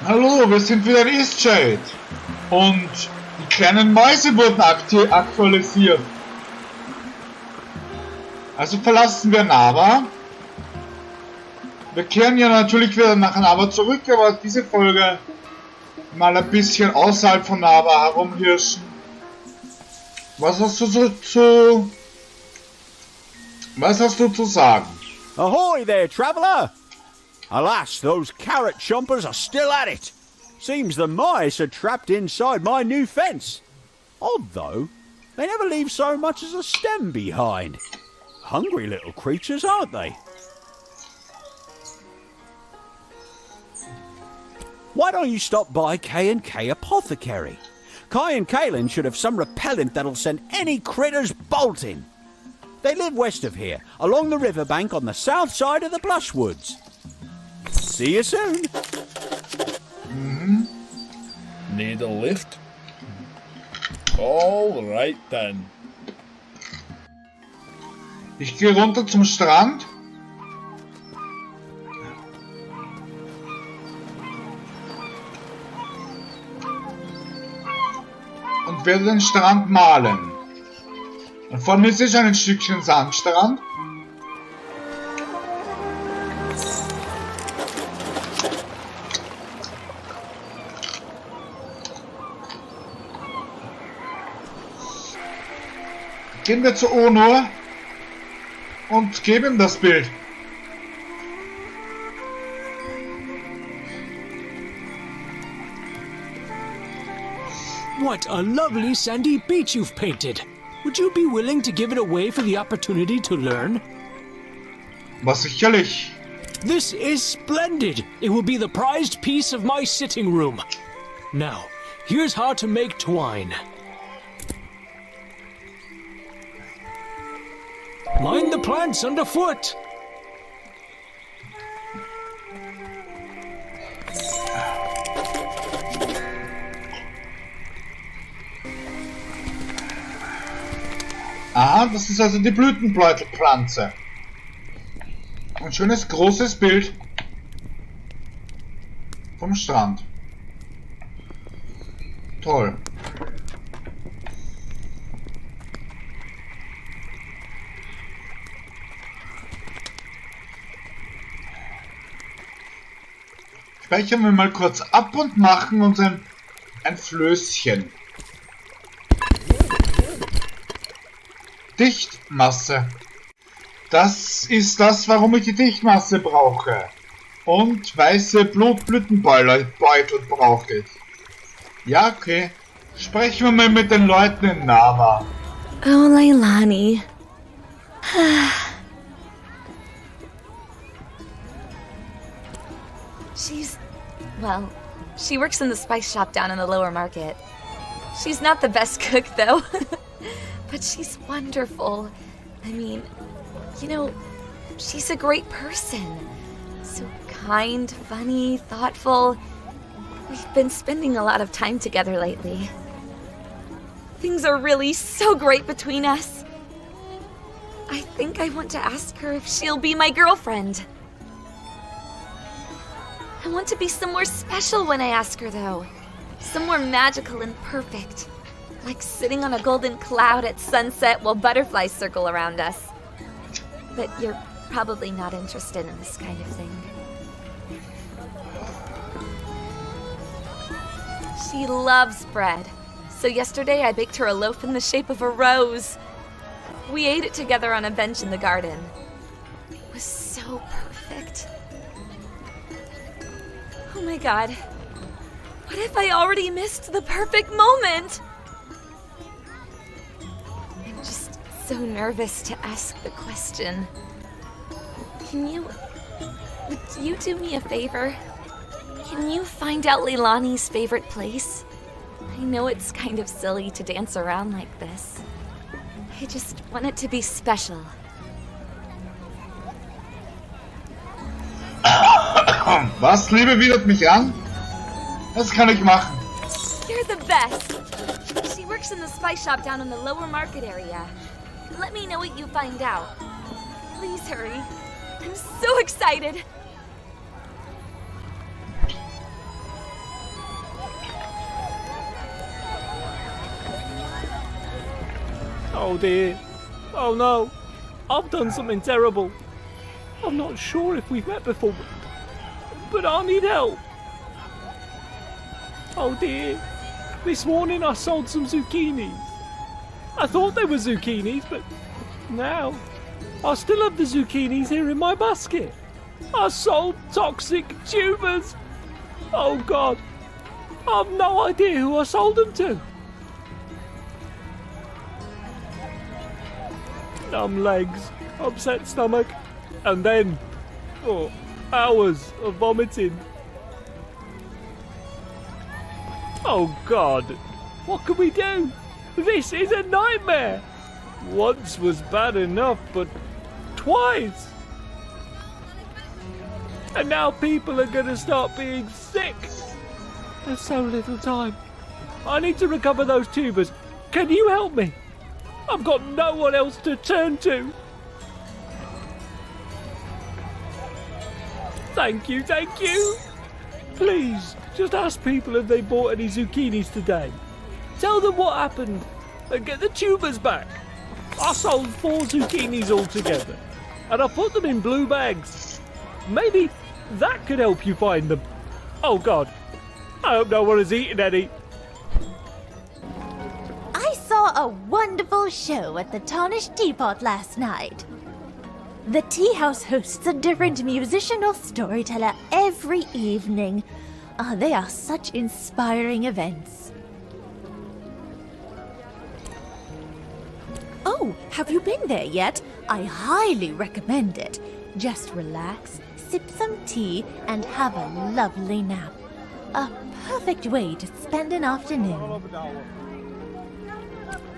Hallo, wir sind wieder in Eastshade. Und die kleinen Mäuse wurden aktualisiert. Also verlassen wir Nava. Wir kehren ja natürlich wieder nach Nava zurück, aber diese Folge mal ein bisschen außerhalb von Nava herumhirschen. Was hast du zu sagen? Ahoy there, traveller! Alas, those carrot chompers are still at it. Seems the mice are trapped inside my new fence. Odd though, they never leave so much as a stem behind. Hungry little creatures, aren't they? Why don't you stop by K&K Apothecary? Kai and Kaylin should have some repellent that'll send any critters bolting. They live west of here, along the riverbank on the south side of the Blushwoods. See you soon. Need a lift? All right then. Ich gehe runter zum Strand. Und werde den Strand malen. Und vor mir ist ein Stückchen Sandstrand. Gehen wir zu Onur und geben ihm das Bild. What a lovely sandy beach you've painted. Would you be willing to give it away for the opportunity to learn? Was sicherlich. This is splendid. It will be the prized piece of my sitting room. Now, here's how to make twine. Mind the plants underfoot. Aha, das ist also die Blütenbeutelpflanze. Ein schönes großes Bild vom Strand. Toll. Speichern wir mal kurz ab und machen uns ein Flößchen. Dichtmasse. Das ist das, warum ich die Dichtmasse brauche. Und weiße Blütenbeutel brauche ich. Ja, okay. Sprechen wir mal mit den Leuten in Nava. Oh, Leilani. Well, she works in the spice shop down in the lower market. She's not the best cook, though. But she's wonderful. I mean, you know, she's a great person. So kind, funny, thoughtful. We've been spending a lot of time together lately. Things are really so great between us. I think I want to ask her if she'll be my girlfriend. I want to be somewhere special when I ask her, though. Somewhere magical and perfect. Like sitting on a golden cloud at sunset while butterflies circle around us. But you're probably not interested in this kind of thing. She loves bread. So yesterday I baked her a loaf in the shape of a rose. We ate it together on a bench in the garden. It was so perfect. Oh my god. What if I already missed the perfect moment? I'm just so nervous to ask the question. Would you do me a favor? Can you find out Leilani's favorite place? I know it's kind of silly to dance around like this. I just want it to be special. Was? Liebe widert mich an? Das kann ich machen. You're the best. She works in the spice shop down in the lower market area. Let me know what you find out. Please hurry. I'm so excited. Oh dear. Oh no. I've done something terrible. I'm not sure if we've met before, but I need help. Oh dear. This morning I sold some zucchinis. I thought they were zucchinis, but now I still have the zucchinis here in my basket. I sold toxic tubers. Oh God. I've no idea who I sold them to. Numb legs, upset stomach, and then hours of vomiting. Oh God, what can we do? This is a nightmare. Once was bad enough, but twice. And now people are going to start being sick. There's so little time. I need to recover those tubers. Can you help me? I've got no one else to turn to. Thank you, thank you. Please, just ask people if they bought any zucchinis today. Tell them what happened and get the tubers back. I sold 4 zucchinis altogether, and I put them in blue bags. Maybe that could help you find them. Oh God, I hope no one has eaten any. I saw a wonderful show at the Tarnished Teapot last night. The tea house hosts a different musician or storyteller every evening. They are such inspiring events. Oh, have you been there yet? I highly recommend it. Just relax, sip some tea, and have a lovely nap. A perfect way to spend an afternoon.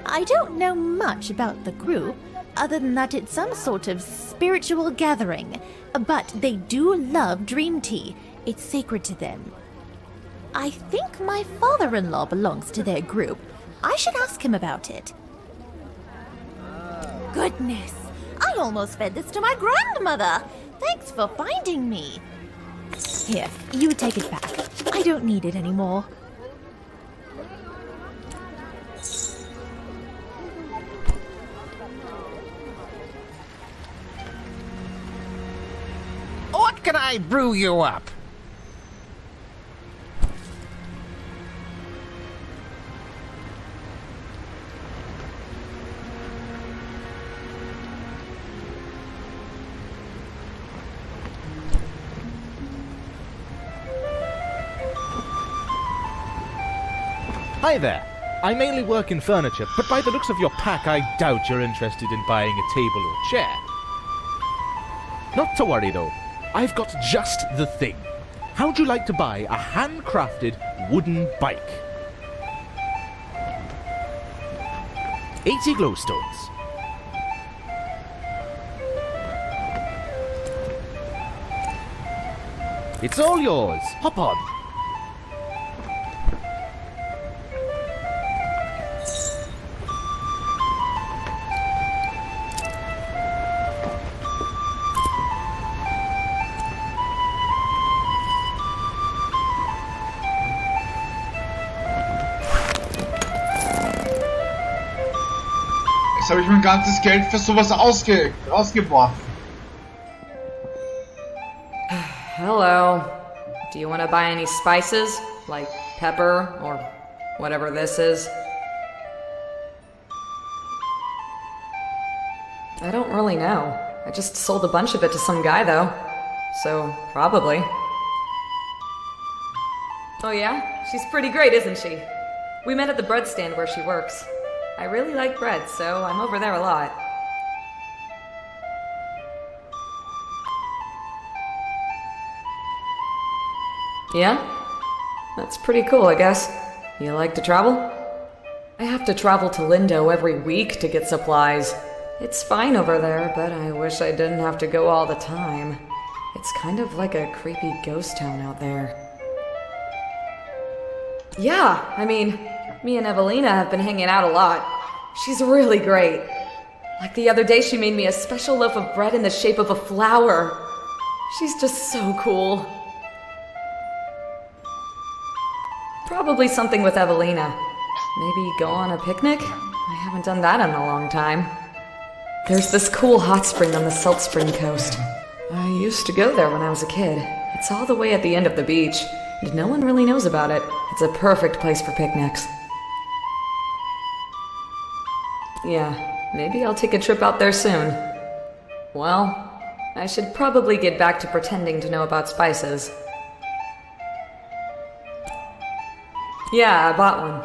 I don't know much about the group, other than that it's some sort of spiritual gathering, but they do love dream tea. It's sacred to them. I think my father-in-law belongs to their group. I should ask him about it. Goodness, I almost fed this to my grandmother. Thanks for finding me. Here, you take it back. I don't need it anymore. What can I brew you up? Hi there. I mainly work in furniture, but by the looks of your pack, I doubt you're interested in buying a table or chair. Not to worry though. I've got just the thing. How'd you like to buy a handcrafted wooden bike? 80 glowstones. It's all yours. Hop on. Jetzt habe ich mein ganzes Geld für sowas ausgeworfen. Hello. Do you want to buy any spices? Like pepper or whatever this is? I don't really know. I just sold a bunch of it to some guy though. So, probably. Oh yeah? She's pretty great, isn't she? We met at the bread stand where she works. I really like bread, so I'm over there a lot. Yeah? That's pretty cool, I guess. You like to travel? I have to travel to Lindo every week to get supplies. It's fine over there, but I wish I didn't have to go all the time. It's kind of like a creepy ghost town out there. Yeah, I mean, me and Evelina have been hanging out a lot. She's really great. Like the other day, she made me a special loaf of bread in the shape of a flower. She's just so cool. Probably something with Evelina. Maybe go on a picnic? I haven't done that in a long time. There's this cool hot spring on the Salt Spring coast. I used to go there when I was a kid. It's all the way at the end of the beach, and no one really knows about it. It's a perfect place for picnics. Yeah, maybe I'll take a trip out there soon. Well, I should probably get back to pretending to know about spices. Yeah, I bought one.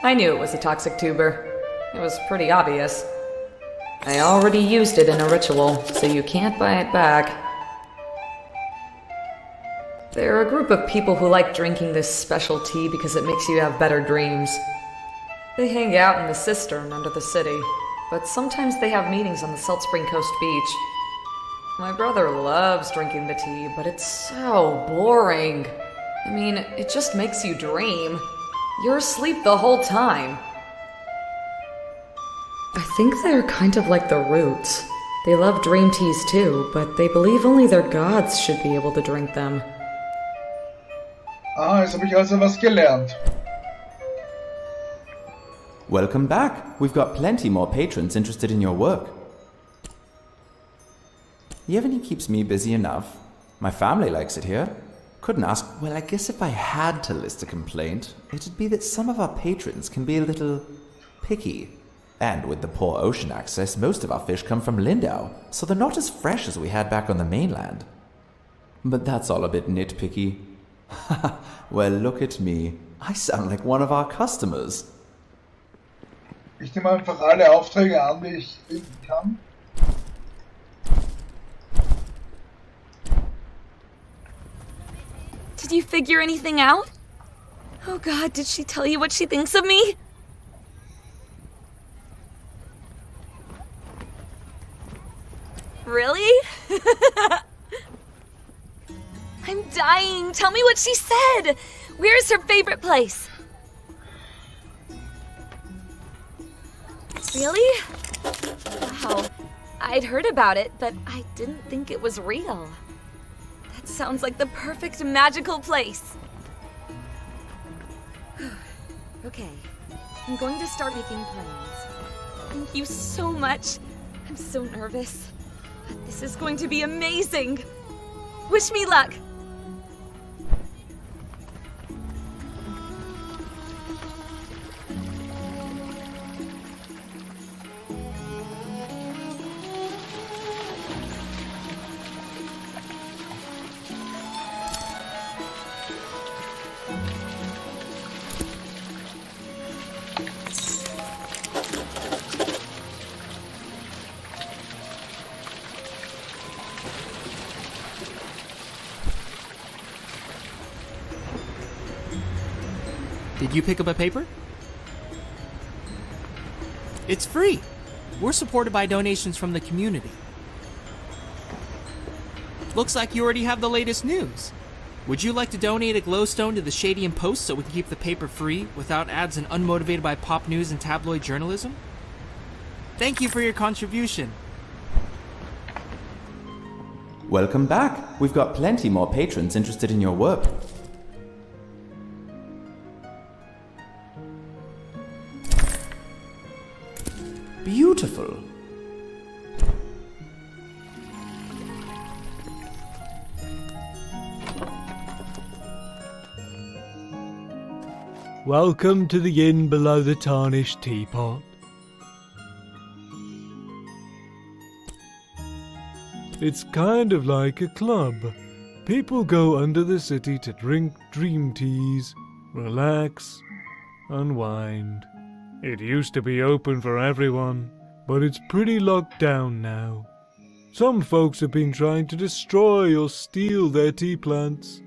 I knew it was a toxic tuber. It was pretty obvious. I already used it in a ritual, so you can't buy it back. They're a group of people who like drinking this special tea because it makes you have better dreams. They hang out in the cistern under the city, but sometimes they have meetings on the Salt Spring Coast beach. My brother loves drinking the tea, but it's so boring. I mean, it just makes you dream. You're asleep the whole time. I think they're kind of like the Roots. They love dream teas too, but they believe only their gods should be able to drink them. Ah, jetzt habe ich also was gelernt. Welcome back. We've got plenty more patrons interested in your work. Yevgeny keeps me busy enough. My family likes it here. Couldn't ask. Well, I guess if I had to list a complaint, it'd be that some of our patrons can be a little picky. And with the poor ocean access, most of our fish come from Lindau, so they're not as fresh as we had back on the mainland. But that's all a bit nitpicky. Well, look at me. I sound like one of our customers. Ich nehme einfach alle Aufträge an, die ich finden kann. Did you figure anything out? Oh God, did she tell you what she thinks of me? Really? I'm dying. Tell me what she said. Where's her favorite place? Really? Wow. I'd heard about it, but I didn't think it was real. That sounds like the perfect magical place. Okay, I'm going to start making plans. Thank you so much. I'm so nervous. But this is going to be amazing. Wish me luck. Did you pick up a paper? It's free. We're supported by donations from the community. Looks like you already have the latest news. Would you like to donate a glowstone to the Shadian Post so we can keep the paper free without ads and unmotivated by pop news and tabloid journalism? Thank you for your contribution. Welcome back. We've got plenty more patrons interested in your work. Beautiful. Welcome to the inn below the tarnished teapot. It's kind of like a club. People go under the city to drink dream teas, relax, unwind. It used to be open for everyone, but it's pretty locked down now. Some folks have been trying to destroy or steal their tea plants,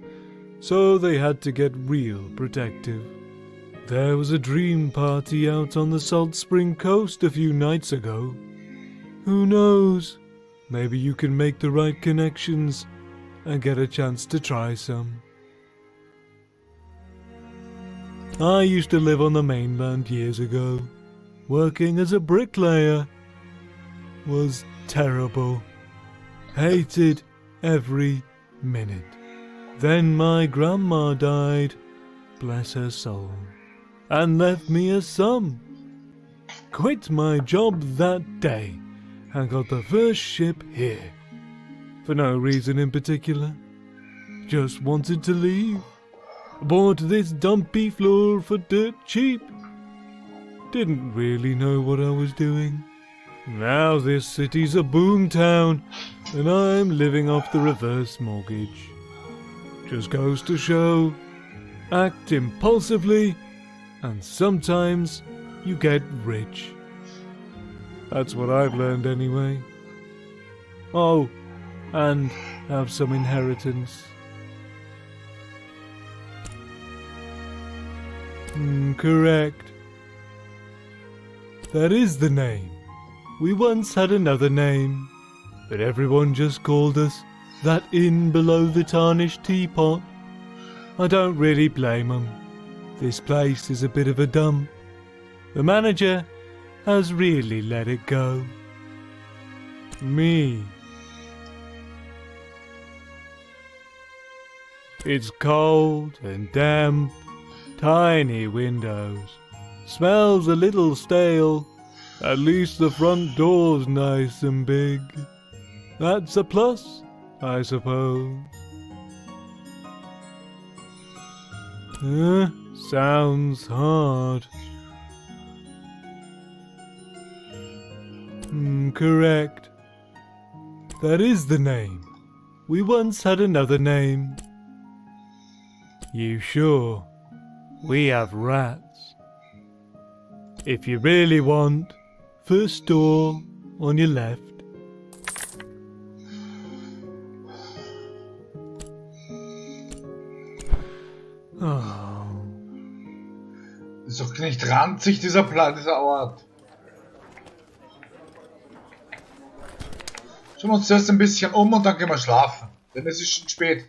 so they had to get real protective. There was a dream party out on the Salt Spring Coast a few nights ago. Who knows? Maybe you can make the right connections and get a chance to try some. I used to live on the mainland years ago. Working as a bricklayer was terrible. Hated every minute. Then my grandma died, bless her soul, and left me a son. quit my job that day and got the first ship here. For no reason in particular. Just wanted to leave. Bought this dumpy floor for dirt cheap. Didn't really know what I was doing. Now this city's a boom town, and I'm living off the reverse mortgage. Just goes to show, act impulsively, and sometimes you get rich. That's what I've learned anyway. Oh, and have some inheritance. Correct. That is the name. We once had another name, but everyone just called us that inn below the tarnished teapot. I don't really blame 'em. This place is a bit of a dump. The manager has really let it go. Me. It's cold and damp, tiny windows, smells a little stale. At least the front door's nice and big. That's a plus, I suppose. Sounds hard. Correct. That is the name. We once had another name. You sure? We have rats. If you really want, first door on your left. Oh. Ist doch nicht ranzig, dieser Ort. Schauen wir uns zuerst ein bisschen um und dann gehen wir schlafen. Denn es ist schon spät.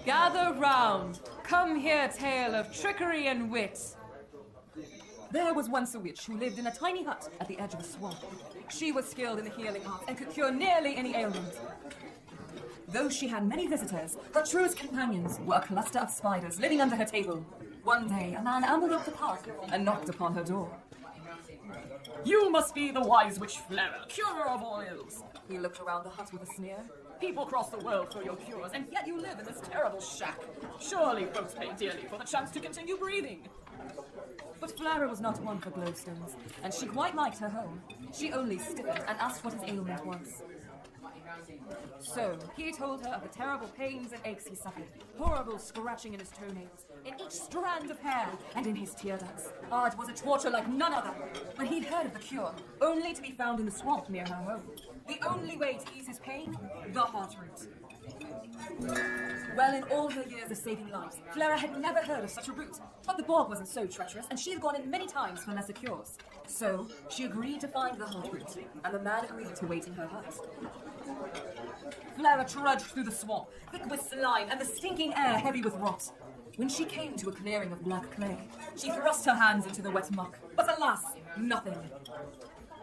Gather round. Come hear tale of trickery and wit. There was once a witch who lived in a tiny hut at the edge of a swamp. She was skilled in the healing arts and could cure nearly any ailment. Though she had many visitors, her truest companions were a cluster of spiders living under her table. One day, a man ambled up the path and knocked upon her door. You must be the wise witch Flera, curer of all ills. He looked around the hut with a sneer. People cross the world for your cures, and yet you live in this terrible shack. Surely folks pay dearly for the chance to continue breathing. But Flera was not one for glowstones, and she quite liked her home. She only stiffened and asked what his ailment was. So, he told her of the terrible pains and aches he suffered, horrible scratching in his toenails, in each strand of hair, and in his tear ducts. Ah, it was a torture like none other. But he'd heard of the cure, only to be found in the swamp near her home. The only way to ease his pain, the heart root. Well, in all her years of saving lives, Flera had never heard of such a route. But the bog wasn't so treacherous, and she had gone in many times for lesser cures. So, she agreed to find the heart root, and the man agreed to wait in her hut. Flera trudged through the swamp, thick with slime and the stinking air heavy with rot. When she came to a clearing of black clay, she thrust her hands into the wet muck, but alas, nothing.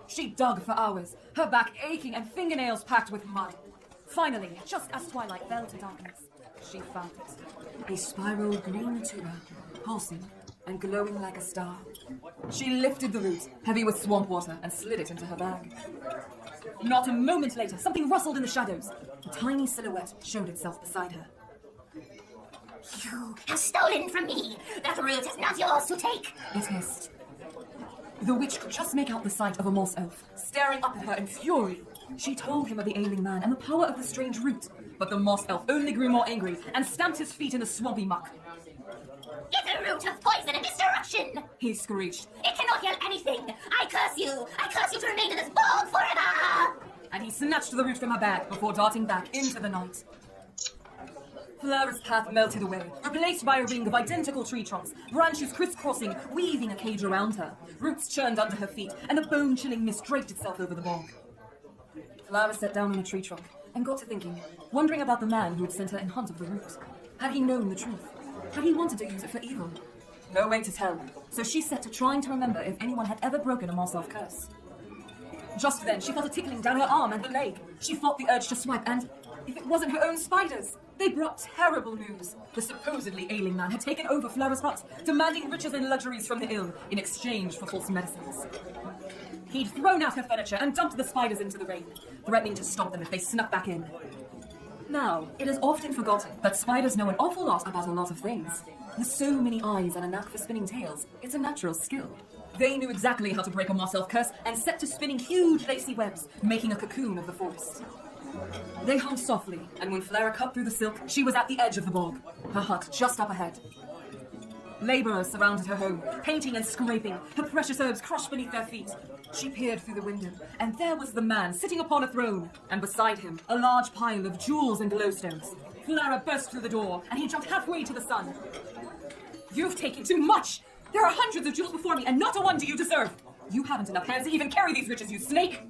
She dug for hours, her back aching and fingernails packed with mud. Finally, just as twilight fell to darkness, she found it. A spiral green tuber, pulsing and glowing like a star. She lifted the root, heavy with swamp water, and slid it into her bag. Not a moment later, something rustled in the shadows. A tiny silhouette showed itself beside her. You have stolen from me! That root is not yours to take! It hissed. The witch could just make out the sight of a moss elf, staring up at her in fury. She told him of the ailing man and the power of the strange root, but the moss elf only grew more angry and stamped his feet in the swampy muck. It's a root of poison and destruction! He screeched. It cannot heal anything! I curse you! I curse you to remain in this bog forever! And he snatched the root from her bag before darting back into the night. Flera's path melted away, replaced by a ring of identical tree trunks, branches crisscrossing, weaving a cage around her. Roots churned under her feet, and a bone-chilling mist draped itself over the bog. Flera sat down on a tree trunk and got to thinking, wondering about the man who had sent her in hunt of the root. Had he known the truth? Had he wanted to use it for evil? No way to tell, so she set to trying to remember if anyone had ever broken a moss elf curse. Just then, she felt a tickling down her arm and the leg. She fought the urge to swipe, and if it wasn't her own spiders, they brought terrible news. The supposedly ailing man had taken over Flara's hut, demanding riches and luxuries from the ill in exchange for false medicines. He'd thrown out her furniture and dumped the spiders into the rain, threatening to stop them if they snuck back in. Now, it is often forgotten that spiders know an awful lot about a lot of things. With so many eyes and a knack for spinning tales, it's a natural skill. They knew exactly how to break a moss elf curse and set to spinning huge lacy webs, making a cocoon of the forest. They hummed softly, and when Flara cut through the silk, she was at the edge of the bog, her hut just up ahead. Labourers surrounded her home, painting and scraping, her precious herbs crushed beneath their feet. She peered through the window, and there was the man sitting upon a throne, and beside him, a large pile of jewels and glowstones. Flara burst through the door, and he jumped halfway to the sun. "You've taken too much! There are hundreds of jewels before me, and not a one do you deserve! You haven't enough hands to even carry these riches, you snake!"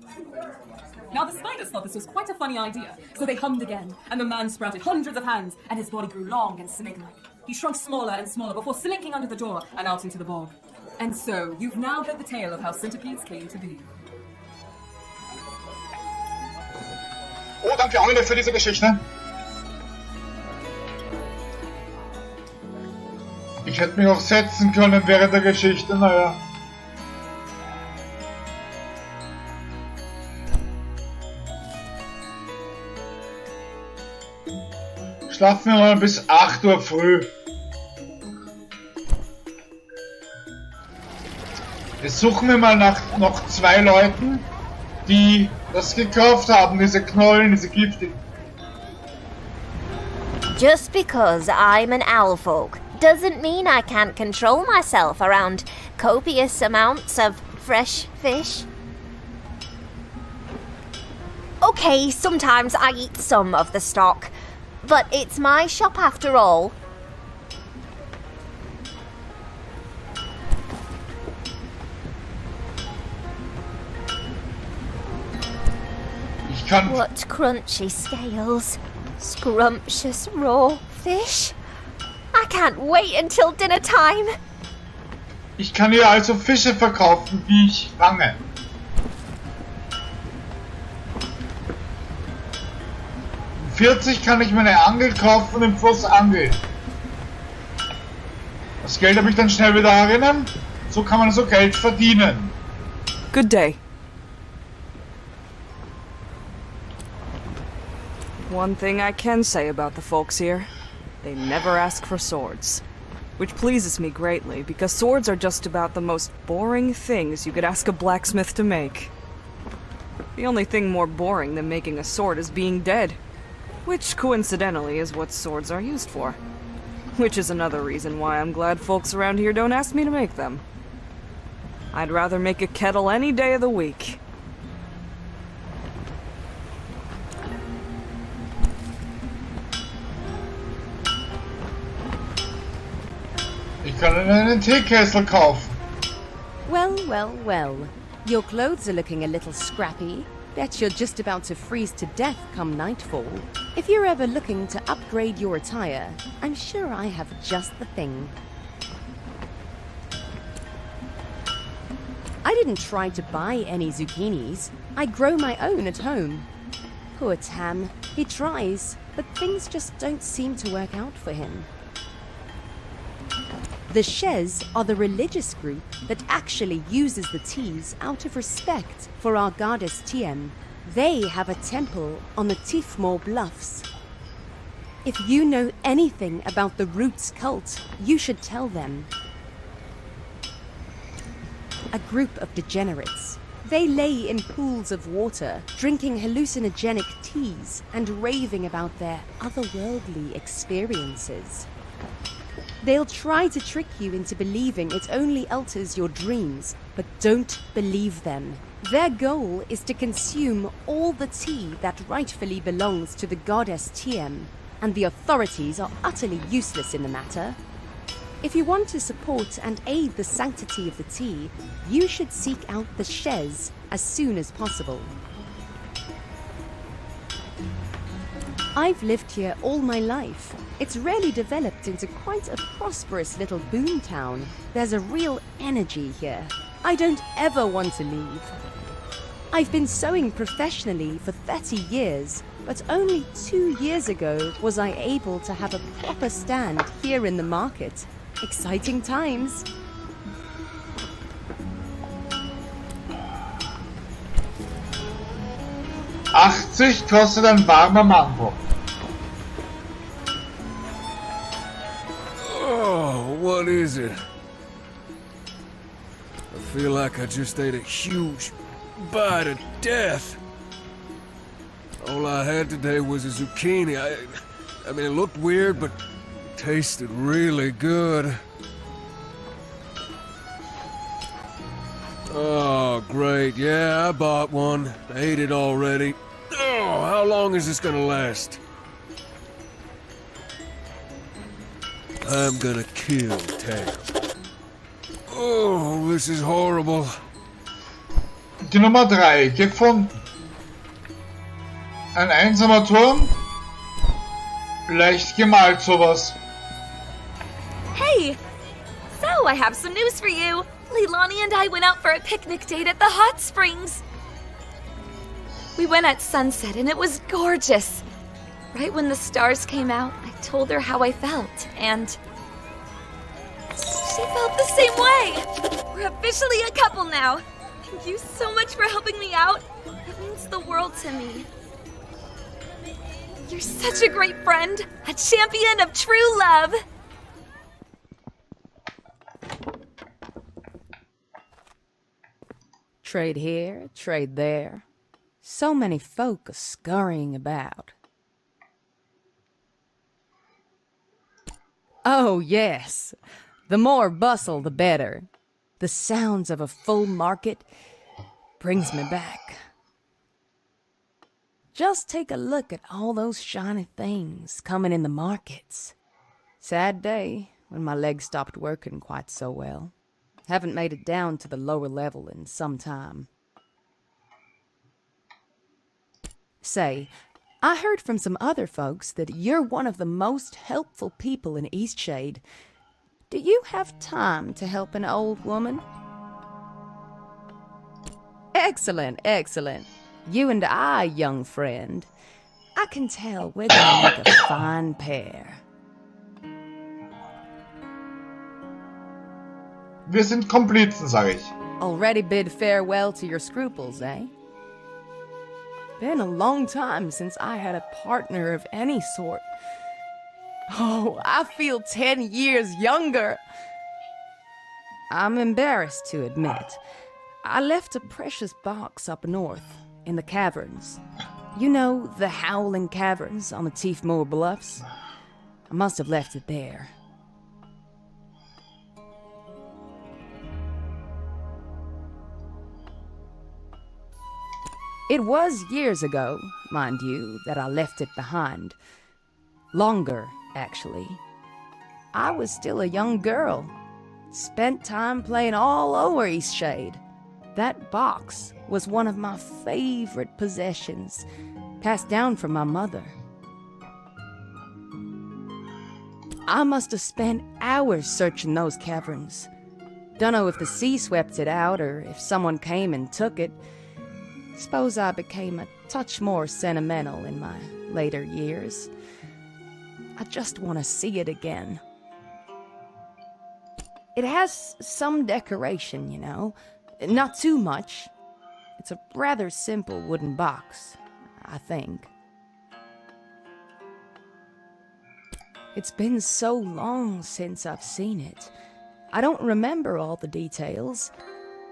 Now the spiders thought this was quite a funny idea, so they hummed again, and the man sprouted hundreds of hands, and his body grew long and snake-like. He shrunk smaller and smaller before slinking under the door and out into the bog. And so, you've now heard the tale of how centipedes came to be. Oh, danke Angela für diese Geschichte. Ich hätte mich auch setzen können während der Geschichte, naja. Schlafen wir mal bis 8 Uhr früh. Jetzt suchen wir mal nach noch 2 Leuten, die das gekauft haben, diese Knollen, diese giftigen. Just because I'm an owl folk doesn't mean I can't control myself around copious amounts of fresh fish. Okay, sometimes I eat some of the stock, but it's my shop after all. What crunchy scales, scrumptious raw fish. I can't wait until dinner time. Ich kann hier also Fische verkaufen, die ich fange. Um 40 kann ich meine Angel kaufen und im Fluss angeln. Das Geld habe ich dann schnell wieder erinnern. So kann man so Geld verdienen. Good day. One thing I can say about the folks here, they never ask for swords. Which pleases me greatly, because swords are just about the most boring things you could ask a blacksmith to make. The only thing more boring than making a sword is being dead. Which, coincidentally, is what swords are used for. Which is another reason why I'm glad folks around here don't ask me to make them. I'd rather make a kettle any day of the week. Ich kann einen Teekessel kaufen. Well, well, well. Your clothes are looking a little scrappy. Bet you're just about to freeze to death come nightfall. If you're ever looking to upgrade your attire, I'm sure I have just the thing. I didn't try to buy any zucchinis. I grow my own at home. Poor Tam. He tries, but things just don't seem to work out for him. The Shez are the religious group that actually uses the teas out of respect for our goddess Tiem. They have a temple on the Tifmore Bluffs. If you know anything about the Roots cult, you should tell them. A group of degenerates. They lay in pools of water, drinking hallucinogenic teas and raving about their otherworldly experiences. They'll try to trick you into believing it only alters your dreams, but don't believe them. Their goal is to consume all the tea that rightfully belongs to the goddess Tiem, and the authorities are utterly useless in the matter. If you want to support and aid the sanctity of the tea, you should seek out the Shez as soon as possible. I've lived here all my life. It's really developed into quite a prosperous little boom town. There's a real energy here. I don't ever want to leave. I've been sewing professionally for 30 years, but only 2 years ago was I able to have a proper stand here in the market. Exciting times. $80 kostet ein warmer Mantel. Oh, what is it? I feel like I just ate a huge bite of death. All I had today was a zucchini. I mean, it looked weird, but it tasted really good. Oh, great. Yeah, I bought one. I ate it already. Oh, how long is this gonna last? I'm gonna kill Tam. Oh, this is horrible. Die Nummer 3, gefunden. Ein einsamer Turm? Leicht gemalt sowas. Hey! So, I have some news for you. Leilani and I went out for a picnic date at the hot springs. We went at sunset and it was gorgeous. Right when the stars came out, I told her how I felt, and she felt the same way. We're officially a couple now. Thank you so much for helping me out. It means the world to me. You're such a great friend, a champion of true love. Trade here, trade there. So many folk are scurrying about. Oh, yes. The more bustle, the better. The sounds of a full market brings me back. Just take a look at all those shiny things coming in the markets. Sad day when my legs stopped working quite so well. Haven't made it down to the lower level in some time. Say, I heard from some other folks that you're one of the most helpful people in Eastshade. Do you have time to help an old woman? Excellent, excellent. You and I, young friend. I can tell we're gonna make a fine pair. Wir sind Komplizen, sag ich. Already bid farewell to your scruples, eh? Been a long time since I had a partner of any sort. Oh, I feel 10 years younger. I'm embarrassed to admit. I left a precious box up north, in the caverns. You know, the howling caverns on the Tiefmoor Bluffs? I must have left it there. It was years ago, mind you, that I left it behind. Longer, actually. I was still a young girl. Spent time playing all over Eastshade. That box was one of my favorite possessions, passed down from my mother. I must have spent hours searching those caverns. Dunno if the sea swept it out or if someone came and took it. Suppose I became a touch more sentimental in my later years. I just want to see it again. It has some decoration, you know. Not too much. It's a rather simple wooden box, I think. It's been so long since I've seen it. I don't remember all the details,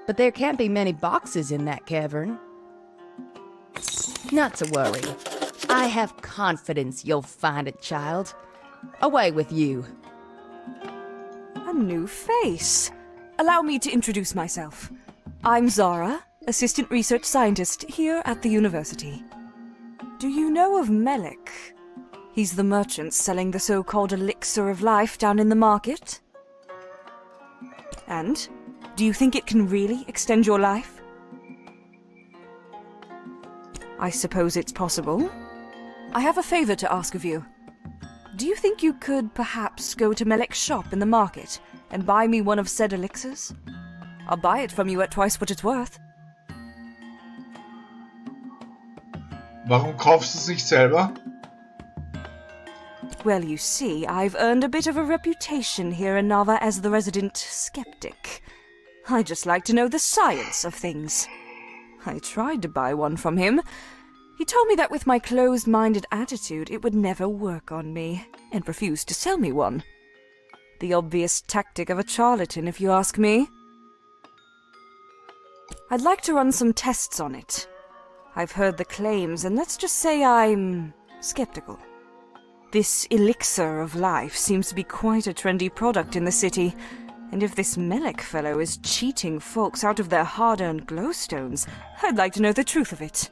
but there can't be many boxes in that cavern. Not to worry. I have confidence you'll find it, child. Away with you. A new face. Allow me to introduce myself. I'm Zara, Assistant Research Scientist here at the university. Do you know of Melik? He's the merchant selling the so-called elixir of life down in the market. And, do you think it can really extend your life? I suppose it's possible. I have a favor to ask of you. Do you think you could perhaps go to Melik's shop in the market and buy me one of said elixirs? I'll buy it from you at twice what it's worth. Warum kaufst du es nicht selber? Well, you see, I've earned a bit of a reputation here in Nava as the resident skeptic. I just like to know the science of things. I tried to buy one from him. He told me that with my closed-minded attitude, it would never work on me, and refused to sell me one. The obvious tactic of a charlatan, if you ask me. I'd like to run some tests on it. I've heard the claims, and let's just say I'm skeptical. This elixir of life seems to be quite a trendy product in the city, and if this Melek fellow is cheating folks out of their hard-earned glowstones, I'd like to know the truth of it.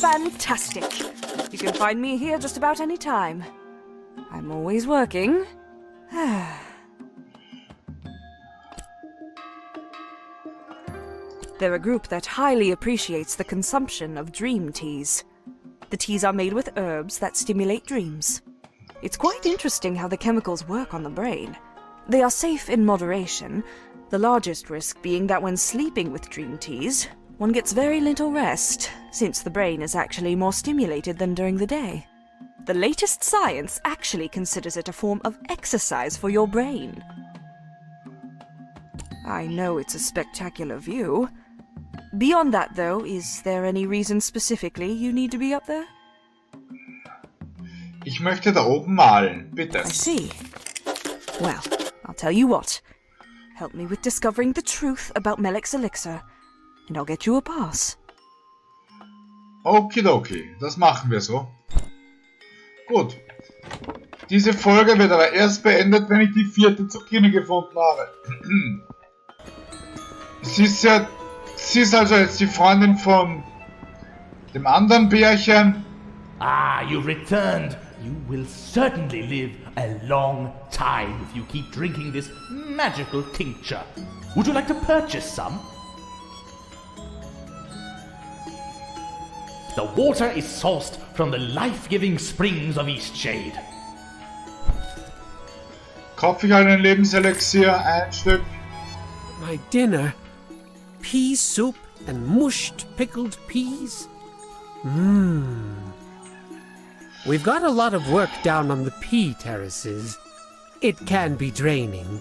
Fantastic! You can find me here just about any time. I'm always working. They're a group that highly appreciates the consumption of dream teas. The teas are made with herbs that stimulate dreams. It's quite interesting how the chemicals work on the brain. They are safe in moderation, the largest risk being that when sleeping with dream teas, one gets very little rest, since the brain is actually more stimulated than during the day. The latest science actually considers it a form of exercise for your brain. I know it's a spectacular view. Beyond that, though, is there any reason specifically you need to be up there? Ich möchte da oben malen, bitte. I see. Well, I'll tell you what. Help me with discovering the truth about Melek's elixir, and I'll get you a pass. Okidoki, das machen wir so. Gut. Diese Folge wird aber erst beendet, wenn ich die 4. Zucchini gefunden habe. Sie ist also jetzt die Freundin von dem anderen Bärchen. Ah, you returned. You will certainly live a long time if you keep drinking this magical tincture. Would you like to purchase some? The water is sourced from the life-giving springs of Eastshade. Kaufe ich einen Lebenselexier, ein Stück. My dinner? Pea soup and mushed pickled peas? We've got a lot of work down on the pea terraces. It can be draining,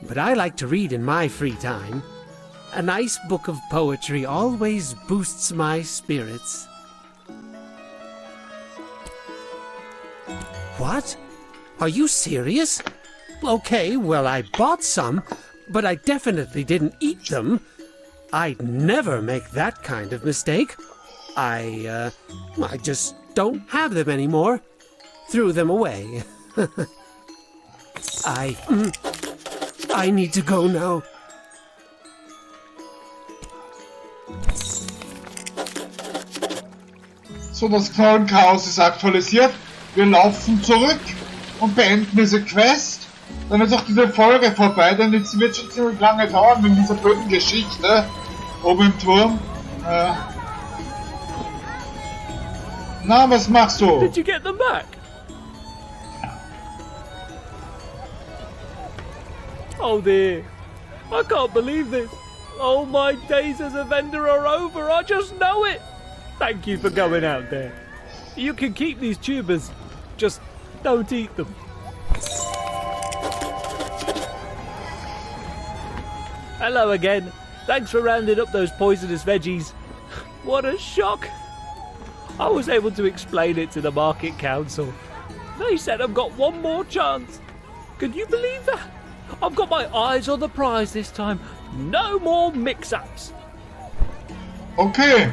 but I like to read in my free time. A nice book of poetry always boosts my spirits. What? Are you serious? Okay, well, I bought some, but I definitely didn't eat them. I'd never make that kind of mistake. I just don't have them anymore. Threw them away. I need to go now. So, das Knollenchaos ist aktualisiert. Wir laufen zurück und beenden diese Quest. Dann ist auch diese Folge vorbei, denn jetzt wird schon ziemlich lange dauern mit dieser blöden Geschichte oben im Turm. Na, was machst du? Did you get them back? Oh dear, I can't believe this. Oh, my days as a vendor are over, I just know it. Thank you for going out there. You can keep these tubers, just don't eat them. Hello again. Thanks for rounding up those poisonous veggies. What a shock. I was able to explain it to the market council. They said I've got one more chance. Can you believe that? I've got my eyes on the prize this time. No more mix-ups. Okay.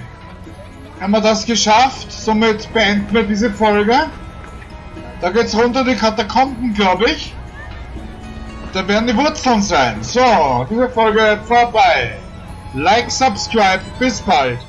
Haben wir das geschafft? Somit beenden wir diese Folge. Da geht's runter die Katakomben, glaube ich. Da werden die Wurzeln sein. So, diese Folge vorbei. Like, subscribe, bis bald.